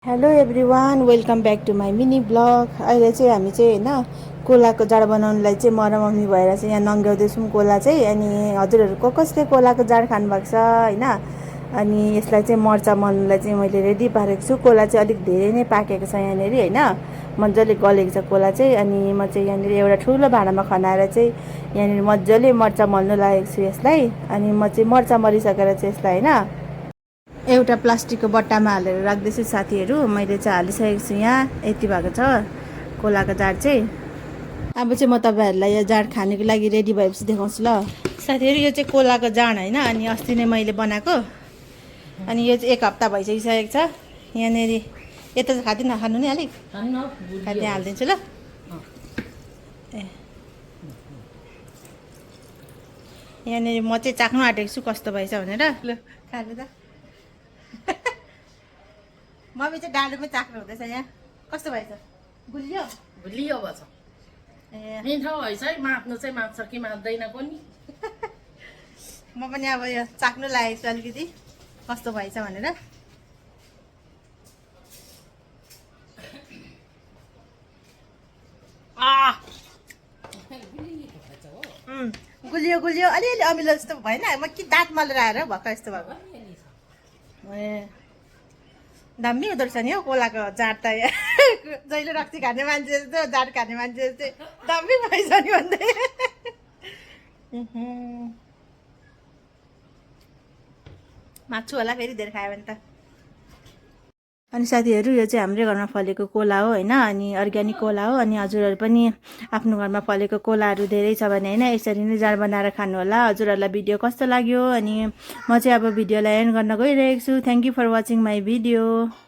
Hello everyone, welcome back to my mini blog. अहिले चाहिँ हामी चाहिँ होइन कोलाको जाँड बनाउनुलाई चाहिँ म र मम्मी भएर चाहिँ यहाँ नङ्ग्याउँदैछौँ कोला चाहिँ। अनि हजुरहरू कसले कोलाको जाँड खानुभएको छ होइन। अनि यसलाई चाहिँ मर्चा मल्नुलाई चाहिँ मैले रेडी पारेको छु। कोला चाहिँ अलिक धेरै नै पाकेको छ यहाँनिर होइन, मजाले गलेको छ कोला चाहिँ। अनि म चाहिँ यहाँनिर एउटा ठुलो भाँडामा खनाएर चाहिँ यहाँनिर मजाले मर्चा मल्नु लागेको छु यसलाई। अनि म चाहिँ मर्चा मरिसकेर चाहिँ यसलाई होइन एउटा प्लास्टिकको बट्टामा हालेर राख्दैछु साथीहरू। मैले चाहिँ हालिसकेको छु, यहाँ यति भएको छ कोलाको जाँड चाहिँ। अब चाहिँ म तपाईँहरूलाई यो जाँड खानेको लागि रेडी भएपछि देखाउँछु ल साथीहरू। यो चाहिँ कोलाको जाँड होइन, अनि अस्ति नै मैले बनाएको। अनि यो चाहिँ 1 हप्ता भइसकिसकेको छ यहाँनिर। यता चाहिँ खाँदिनँ, खानु नि अलिक खाँदै हालिदिन्छु ल। ए यहाँनिर म चाहिँ चाख्नु आँटेको छु कस्तो भएछ भनेर। ल खानु त। मम्मी चाहिँ डाँडोमै चाख्नु हुँदैछ यहाँ। कस्तो भएछ? गुलियो गुलियो भएछ। ए मिठो भएछ है। मात्नु चाहिँ मात्छ कि मात्दैन पनि। म पनि अब यो चाख्नु लागेको छु अलिकति कस्तो भएछ भनेर। गुलियो गुलियो अलिअलि अमिलो जस्तो भएन। म कि दाँत मलेर आएर भर्खर यस्तो भएको। ए दामी हुँदो रहेछ नि हौ कोलाको जाँड त। जहिले रक्सी खाने मान्छे जस्तो जाँड खाने मान्छे जस्तै दामी भएछ नि भन्दै। माग्छु होला फेरि धेरै खायो भने त। अनि साथीहरू यो चाहिँ हाम्रै घरमा फलेको कोला हो होइन, अनि अर्ग्यानिक कोला हो। अनि हजुरहरू पनि आफ्नो घरमा फलेको कोलाहरू धेरै छ भने होइन यसरी नै जाँड बनाएर खानु होला। हजुरहरूलाई भिडियो कस्तो लाग्यो? अनि म चाहिँ अब भिडियोलाई एन्ड गर्न गइरहेको छु। Thank you for watching my video.